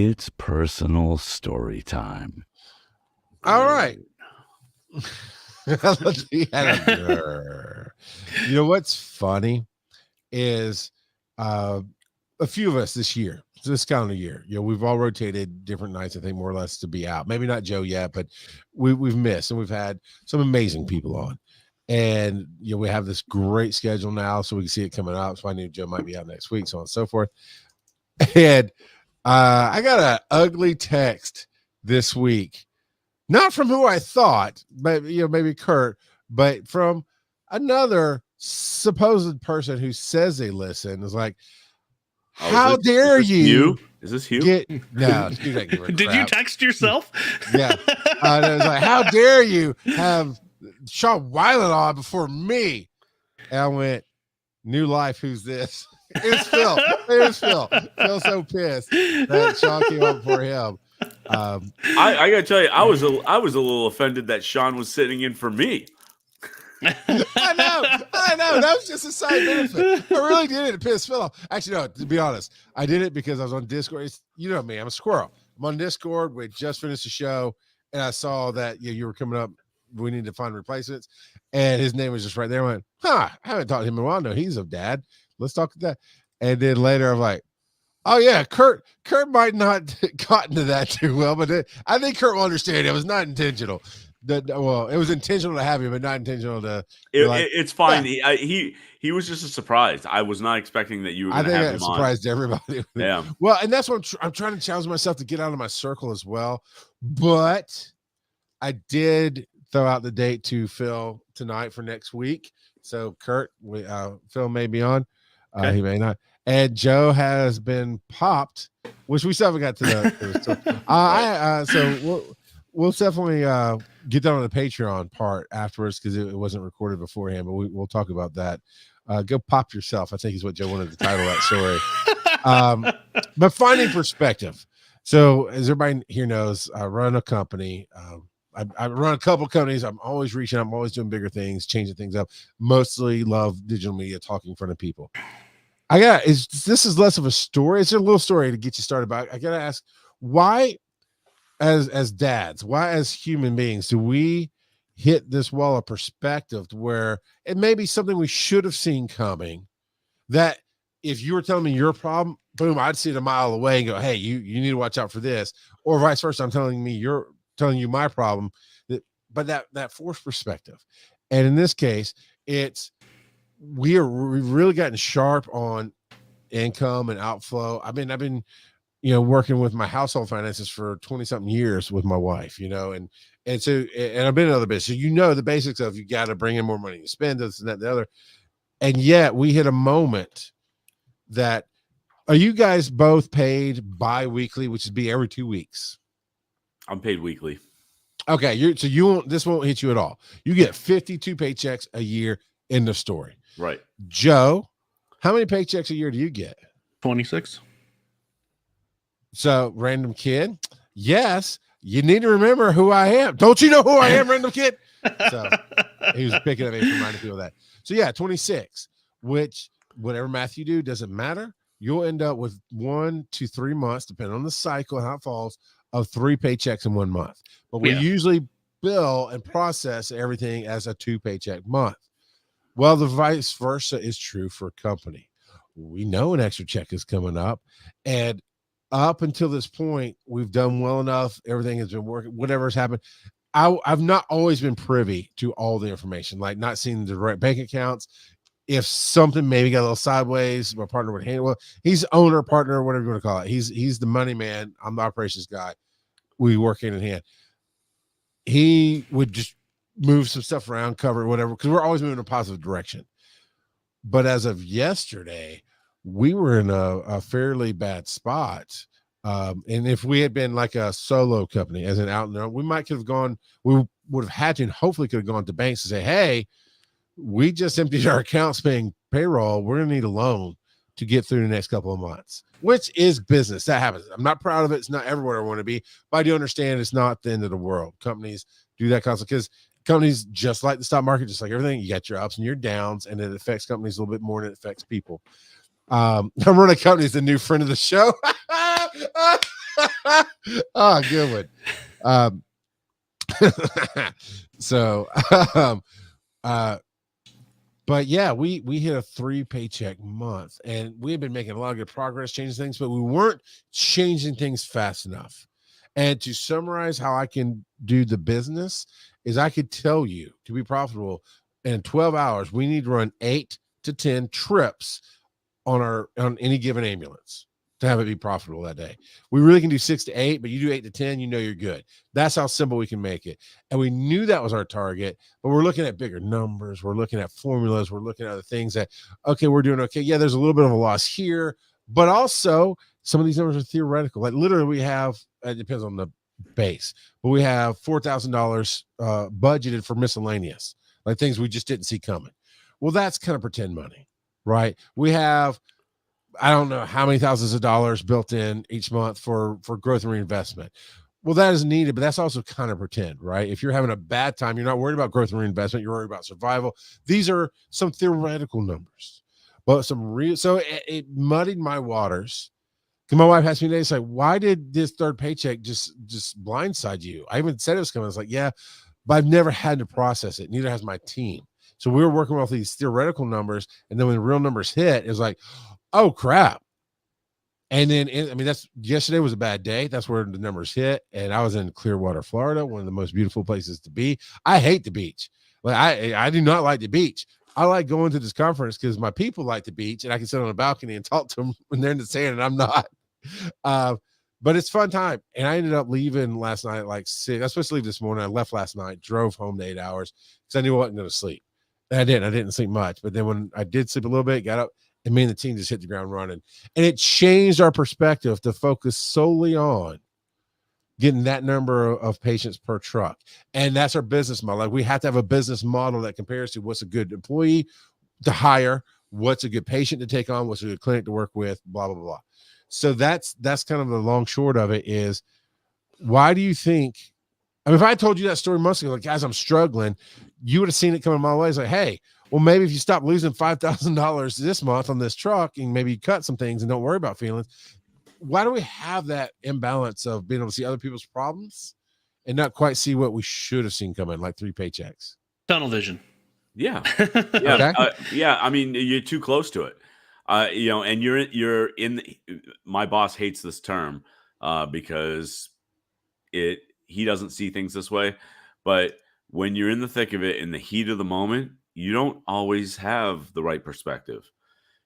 It's personal story time. All right. You know what's funny is a few of us this calendar year, we've all rotated different nights, I think, more or less, to be out. Maybe not Joe yet, but we've missed, and we've had some amazing people on. And we have this great schedule now, so we can see it coming up. So I knew Joe might be out next week, so on and so forth. And I got an ugly text this week, not from who I thought, but maybe Kurt, but from another supposed person who says they listen. Is like, how dare you? Is this Hugh? No. Did you text yourself? Yeah. It was like, how dare you have Sean Weiland on before me? And I went, new life. Who's this? It was Phil. Phil's so pissed that Sean came on before him. I gotta tell you, I was a little offended that Sean was sitting in for me. I know. That was just a side benefit. I really did it to piss Phil off. Actually, no, to be honest, I did it because I was on Discord. You know me, I'm a squirrel. I'm on Discord. We just finished the show, and I saw that you were coming up. We need to find replacements, and his name was just right there. I went, I haven't talked to him in a while. No, he's a dad. Let's talk to that. And then later, I'm like, oh yeah, Kurt might not gotten to that too well, but I think Kurt will understand. It was not intentional. Well, it was intentional to have him, but not intentional to. It's fine. Yeah. He was just a surprise. I was not expecting that you were going to have him on. I think that surprised everybody. Yeah. Well, and that's what I'm trying to challenge myself to get out of my circle as well. But I did throw out the date to Phil tonight for next week. So Kurt, Phil may be on. Okay. He may not. And Joe has been popped, which we still haven't got to the. So we'll definitely get that on the Patreon part afterwards because it wasn't recorded beforehand, but we'll talk about that. Go pop yourself, I think is what Joe wanted to title that story. But finding perspective. So as everybody here knows, I run a company. I run a couple companies. I'm always reaching. I'm always doing bigger things, changing things up. Mostly love digital media, talking in front of people. This is less of a story. It's a little story to get you started. But I gotta ask, why, as dads, why as human beings, do we hit this wall of perspective where it may be something we should have seen coming? That if you were telling me your problem, boom, I'd see it a mile away and go, hey, you need to watch out for this, or vice versa. I'm telling you my problem, but that forced perspective. And in this case, we've really gotten sharp on income and outflow. I've been working with my household finances for 20 something years with my wife, and I've been in other business. So the basics of you got to bring in more money to spend this and that and the other. And yet we hit a moment that, are you guys both paid bi-weekly, which would be every 2 weeks? I'm paid weekly. Okay, this won't hit you at all. You get 52 paychecks a year in the story. Right. Joe, how many paychecks a year do you get? 26. So, random kid, yes, you need to remember who I am. Don't you know who I am, random kid? So he was picking at me for reminding people of that. So yeah, 26, which whatever math you do doesn't matter. You'll end up with 1 to 3 months, depending on the cycle and how it falls, of 3 paychecks in 1 month. But we usually bill and process everything as a 2 paycheck month. Well, the vice versa is true for a company. We know an extra check is coming up, and up until this point, we've done well enough. Everything has been working. Whatever's happened, I've not always been privy to all the information, like not seeing the direct bank accounts. If something maybe got a little sideways, my partner would handle it. He's owner, partner, whatever you want to call it. He's the money man. I'm the operations guy. We work hand in hand. He would just move some stuff around, cover whatever, because we're always moving in a positive direction. But as of yesterday, we were in a fairly bad spot. And if we had been like a solo company, as an out and there, we might could have gone, we would have had to, and hopefully could have gone to banks and say, hey, we just emptied our accounts paying payroll. We're going to need a loan to get through the next couple of months, which is business. That happens. I'm not proud of it. It's not everywhere I want to be, but I do understand it's not the end of the world. Companies do that constantly because companies, just like the stock market, just like everything, you got your ups and your downs, and it affects companies a little bit more than it affects people. I'm running a company is a new friend of the show. Oh, good one. So, um, uh, but yeah, we hit a 3 paycheck month, and we had been making a lot of good progress, changing things, but we weren't changing things fast enough. And to summarize how I can do the business is I could tell you to be profitable in 12 hours, we need to run 8 to 10 trips on any given ambulance to have it be profitable that day. We really can do 6 to 8, but you do 8 to 10, you're good. That's how simple we can make it. And we knew that was our target, but we're looking at bigger numbers. We're looking at formulas. We're looking at other things that, okay, we're doing okay. Yeah, there's a little bit of a loss here, but also some of these numbers are theoretical. Like literally we have, it depends on the base, but we have $4,000 budgeted for miscellaneous, like things we just didn't see coming. Well, that's kind of pretend money, right? We have, I don't know how many thousands of dollars built in each month for growth and reinvestment. Well, that is needed, but that's also kind of pretend, right? If you're having a bad time, you're not worried about growth and reinvestment. You're worried about survival. These are some theoretical numbers, but some real. So it muddied my waters. Because my wife asked me today, it's like, why did this third paycheck just blindside you? I even said it was coming. I was like, yeah, but I've never had to process it. Neither has my team. So we were working with these theoretical numbers, and then when the real numbers hit, it was like, oh crap. And then that's yesterday was a bad day. That's where the numbers hit. And I was in Clearwater, Florida, one of the most beautiful places to be. I hate the beach. Like I do not like the beach. I like going to this conference because my people like the beach, and I can sit on a balcony and talk to them when they're in the sand, and I'm not. But it's fun time. And I ended up leaving last night at like 6. I was supposed to leave this morning. I left last night, drove home to 8 hours because I knew I wasn't going to sleep. And I didn't sleep much. But then when I did sleep a little bit, got up, and me and the team just hit the ground running. And it changed our perspective to focus solely on getting that number of patients per truck. And that's our business model. Like we have to have a business model that compares to what's a good employee to hire, what's a good patient to take on, what's a good clinic to work with, blah, blah, blah. So that's kind of the long short of it is, why do you think, I mean, if I told you that story months ago, like, guys, I'm struggling, you would have seen it coming my way. It's like, hey, well, maybe if you stop losing $5,000 this month on this truck and maybe cut some things and don't worry about feelings. Why do we have that imbalance of being able to see other people's problems and not quite see what we should have seen coming, like 3 paychecks? Tunnel vision. Yeah. Okay. Yeah. I mean, you're too close to it. And you're in my boss hates this term because he doesn't see things this way. But when you're in the thick of it, in the heat of the moment, you don't always have the right perspective.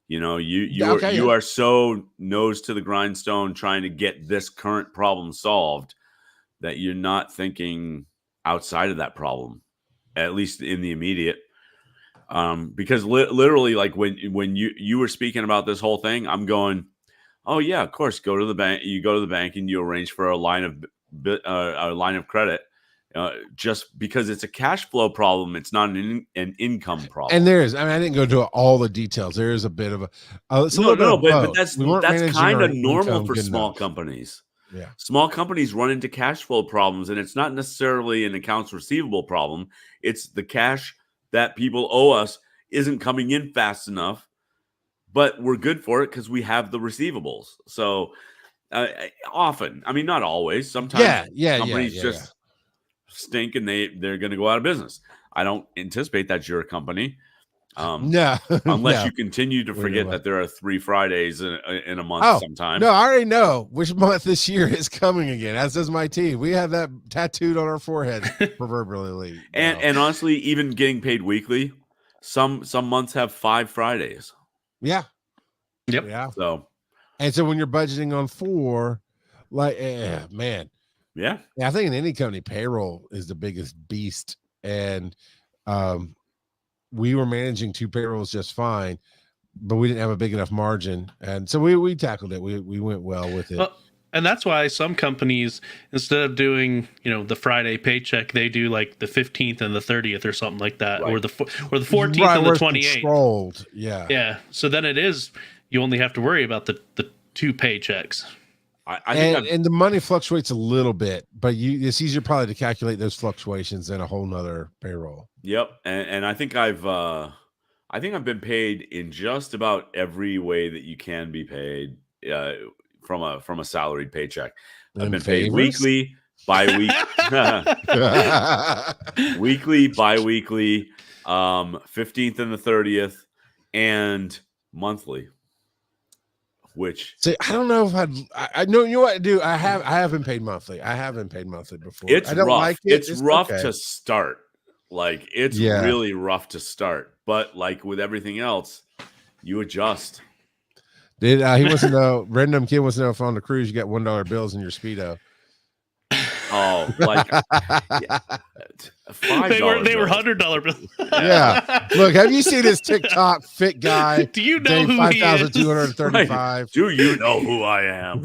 You are so nose to the grindstone trying to get this current problem solved that you're not thinking outside of that problem, at least in the immediate. Because literally, like when you were speaking about this whole thing, I'm going, oh yeah, of course, go to the bank. You go to the bank and you arrange for a line of credit. Just because it's a cash flow problem, it's not an income problem. And there's, I mean, I didn't go into all the details. There is a bit of a, but that's kind of normal for small companies. Yeah, small companies run into cash flow problems, and it's not necessarily an accounts receivable problem. It's the cash that people owe us isn't coming in fast enough, but we're good for it because we have the receivables. So often, I mean, not always. Sometimes companies just stink and they're going to go out of business. I don't anticipate that's your company. No, unless you continue to forget that there are 3 Fridays in a month sometime. No, I already know which month this year is coming again, as does my team. We have that tattooed on our forehead proverbially. And honestly, even getting paid weekly, some months have 5 Fridays. Yeah. Yep. Yeah. So when you're budgeting on 4, like, man. Yeah. I think in any company, payroll is the biggest beast. And we were managing 2 payrolls just fine, but we didn't have a big enough margin. And so we tackled it. We went well with it. Well, and that's why some companies, instead of doing, the Friday paycheck, they do like the 15th and the 30th or something like that, right. or the 14th and the 28th. Controlled. Yeah. Yeah. So then you only have to worry about the 2 paychecks. I think and the money fluctuates a little bit, but it's easier probably to calculate those fluctuations than a whole nother payroll. Yep. And I think I've been paid in just about every way that you can be paid from a salaried paycheck. I've And been paid favors? weekly, bi-week weekly, bi-weekly, 15th and the 30th, and monthly. Which See, I don't know if I know, you know what, dude? I have been paid monthly. I have been paid monthly before. it's I don't rough. like it. It's rough okay. to start. Like it's Yeah. really rough to start. But like with everything else, you adjust. Did he wants to know? Random kid wants to know if on the cruise you got $1 bills in your Speedo. Oh, like Yeah. $5 they were bills. $100 bills. Yeah. Look, have you seen this TikTok fit guy? Do you know Day who he is? 5,235. Do you know who I am?